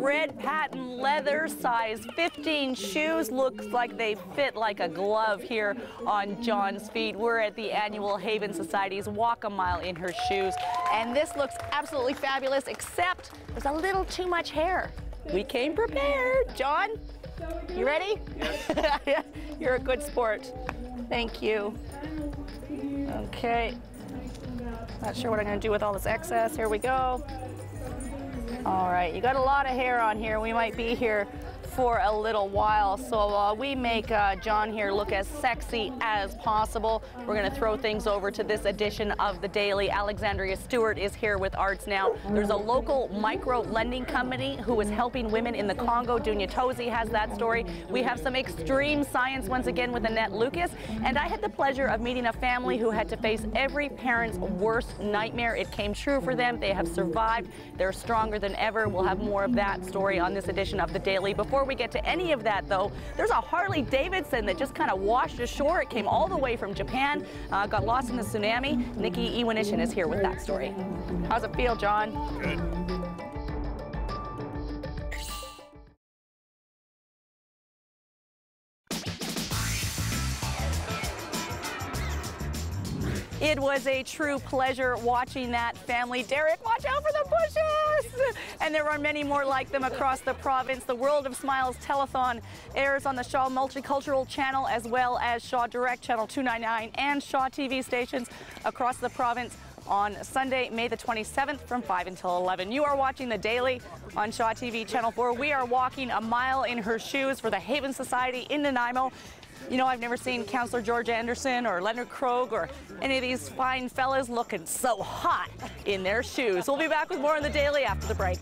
red patent leather, size 15 shoes. Looks like they fit like a glove here on John's feet. We're at the annual Haven Society's Walk a Mile in Her Shoes. And this looks absolutely fabulous, except there's a little too much hair. We came prepared. John, you ready? Yes. You're a good sport. Thank you. Okay. Not sure what I'm going to do with all this excess. Here we go. All right, you got a lot of hair on here. We might be here for a little while, so we make John here look as sexy as possible. We're going to throw things over to this edition of The Daily. Alexandria Stewart is here with Arts Now. There's a local micro lending company who is helping women in the Congo. Dunya Tosi has that story. We have some extreme science once again with Annette Lucas, and I had the pleasure of meeting a family who had to face every parent's worst nightmare. It came true for them. They have survived. They're stronger than ever. We'll have more of that story on this edition of The Daily. Before we get to any of that, though, there's a Harley Davidson that just kind of washed ashore. It came all the way from Japan, got lost in the tsunami. Nikki Iwanishin is here with that story. How's it feel, John? Good. It was a true pleasure watching that family. Derek, watch out for the bushes! And there are many more like them across the province. The World of Smiles Telethon airs on the Shaw Multicultural Channel as well as Shaw Direct Channel 299 and Shaw TV stations across the province on Sunday, May the 27th from 5 until 11. You are watching The Daily on Shaw TV Channel 4. We are walking a mile in her shoes for the Haven Society in Nanaimo. You know, I've never seen Councillor George Anderson or Leonard Krogh or any of these fine fellas looking so hot in their shoes. We'll be back with more on The Daily after the break.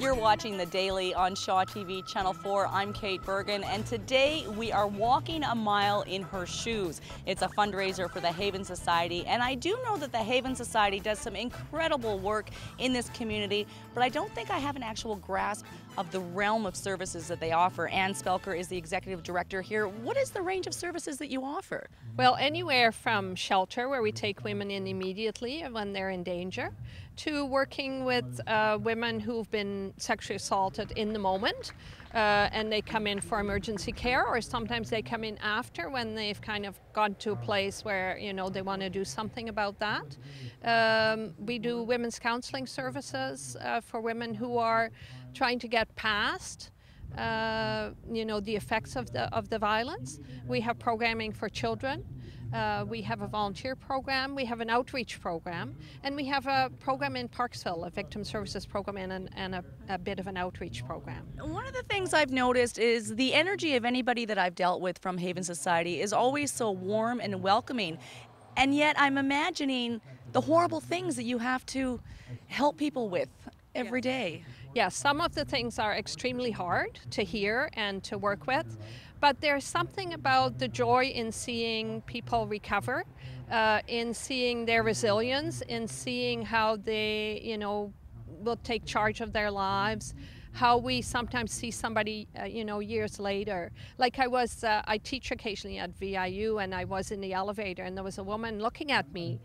You're watching The Daily on Shaw TV Channel 4. I'm Kate Bergen, and today we are walking a mile in her shoes. It's a fundraiser for the Haven Society, and I do know that the Haven Society does some incredible work in this community, but I don't think I have an actual grasp of the realm of services that they offer. Ann Spelker is the executive director here. What is the range of services that you offer? Well, anywhere from shelter, where we take women in immediately when they're in danger, to working with women who've been sexually assaulted in the moment, and they come in for emergency care, or sometimes they come in after when they've kind of gone to a place where, you know, they want to do something about that. We do women's counseling services for women who are trying to get past you know, the effects of the violence. We have programming for children. We have a volunteer program, we have an outreach program, and we have a program in Parksville, a victim services program and a bit of an outreach program. One of the things I've noticed is the energy of anybody that I've dealt with from Haven Society is always so warm and welcoming. And yet I'm imagining the horrible things that you have to help people with every day. Yes, some of the things are extremely hard to hear and to work with, but there's something about the joy in seeing people recover, in seeing their resilience, in seeing how they, you know, will take charge of their lives, how we sometimes see somebody, you know, years later. Like I teach occasionally at VIU, and I was in the elevator, and there was a woman looking at me,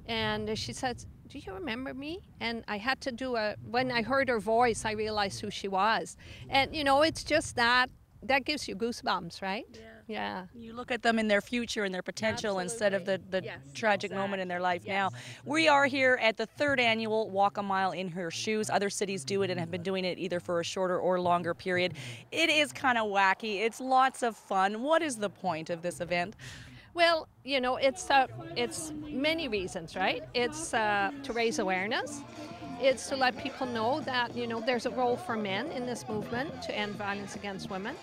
and she said, "Do you remember me?" And I had to when I heard her voice, I realized who she was. And, you know, it's just that gives you goosebumps, right? Yeah. You look at them in their future and their potential. Absolutely. Instead of the yes, tragic moment in their life. Yes. Now. We are here at the 3rd annual Walk a Mile in Her Shoes. Other cities do it and have been doing it either for a shorter or longer period. It is kind of wacky. It's lots of fun. What is the point of this event? Well, you know, it's many reasons, right? It's to raise awareness. It's to let people know that, you know, there's a role for men in this movement to end violence against women.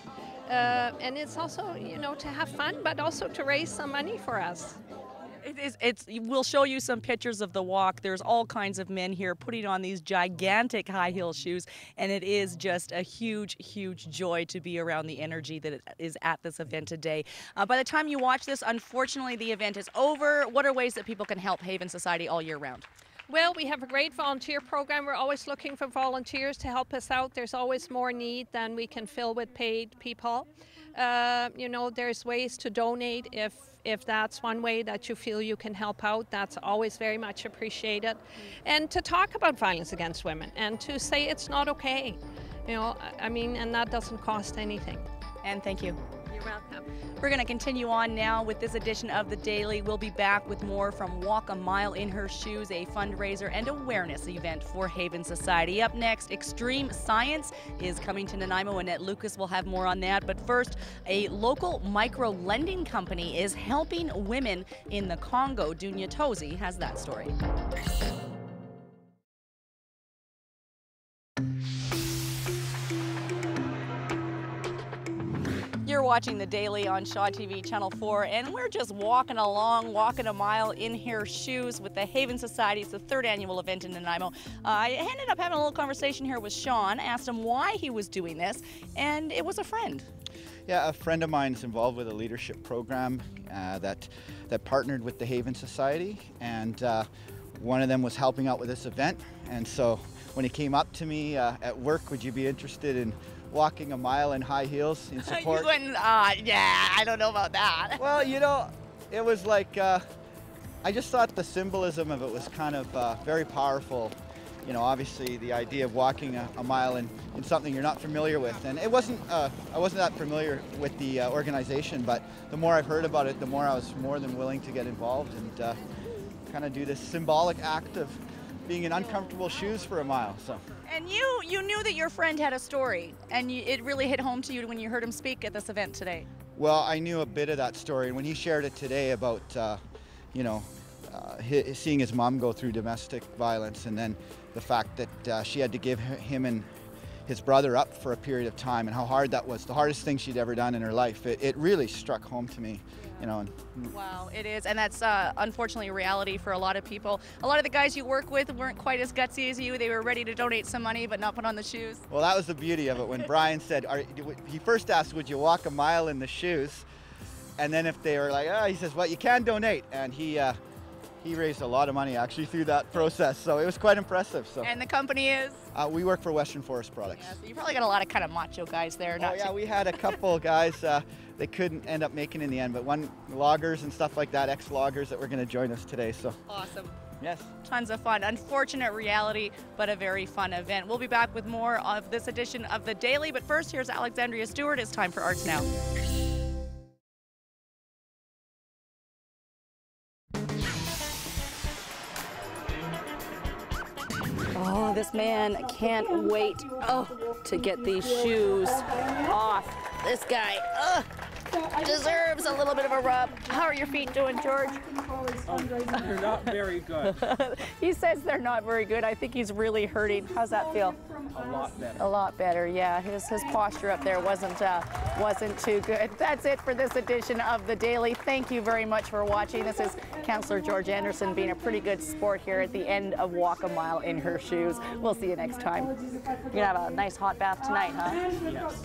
And it's also, you know, to have fun, but also to raise some money for us. We'll show you some pictures of the walk. There's all kinds of men here putting on these gigantic high heel shoes, and it is just a huge, huge joy to be around the energy that is at this event today. By the time you watch this, unfortunately, the event is over. What are ways that people can help Haven Society all year round? Well, we have a great volunteer program. We're always looking for volunteers to help us out. There's always more need than we can fill with paid people. You know, there's ways to donate if that's one way that you feel you can help out. That's always very much appreciated. And to talk about violence against women and to say it's not okay. You know, I mean, and that doesn't cost anything. And thank you. You're welcome. We're going to continue on now with this edition of The Daily. We'll be back with more from Walk a Mile in Her Shoes, a fundraiser and awareness event for Haven Society. Up next, Extreme Science is coming to Nanaimo. Annette Lucas will have more on that. But first, a local micro-lending company is helping women in the Congo. Dunya Tosi has that story. You're watching The Daily on Shaw TV Channel 4, and we're just walking along, walking a mile in her shoes with the Haven Society. It's the 3rd annual event in Nanaimo. I ended up having a little conversation here with Sean, asked him why he was doing this, and it was a friend. Yeah, a friend of mine is involved with a leadership program that partnered with the Haven Society, and one of them was helping out with this event. And so when he came up to me at work, would you be interested in walking a mile in high heels in support? You went, yeah, I don't know about that. Well, you know, it was like, I just thought the symbolism of it was kind of very powerful. You know, obviously the idea of walking a mile in something you're not familiar with. And it wasn't, I wasn't that familiar with the organization, but the more I've heard about it, the more I was more than willing to get involved and kind of do this symbolic act of being in uncomfortable shoes for a mile. So. And you knew that your friend had a story, and it really hit home to you when you heard him speak at this event today. Well, I knew a bit of that story, and when he shared it today about, you know, seeing his mom go through domestic violence, and then the fact that she had to give him and his brother up for a period of time, and how hard that was, the hardest thing she'd ever done in her life, it really struck home to me. You know, wow, it is, and that's unfortunately a reality for a lot of people. A lot of the guys you work with weren't quite as gutsy as you. They were ready to donate some money, but not put on the shoes. Well, that was the beauty of it. When Brian said, he first asked, would you walk a mile in the shoes? And then if they were like, oh, he says, well, you can donate. And he raised a lot of money actually through that process, so it was quite impressive. So. And the company is? We work for Western Forest Products. Yeah, so you probably got a lot of kind of macho guys there. Oh yeah, we had a couple guys they couldn't end up making in the end, but one loggers and stuff like that, ex-loggers that were going to join us today. So awesome. Yes. Tons of fun. Unfortunate reality, but a very fun event. We'll be back with more of this edition of The Daily, but first here's Alexandria Stewart. It's time for Arts Now. Oh, this man can't wait to get these shoes off. This guy deserves a little bit of a rub. How are your feet doing, George? They're not very good. He says they're not very good. I think he's really hurting. How's that feel? A lot better. A lot better, yeah. His posture up there wasn't too good. That's it for this edition of The Daily. Thank you very much for watching. This is Councillor George Anderson being a pretty good sport here at the end of Walk a Mile in Her Shoes. We'll see you next time. You're going to have a nice hot bath tonight, huh? Yes.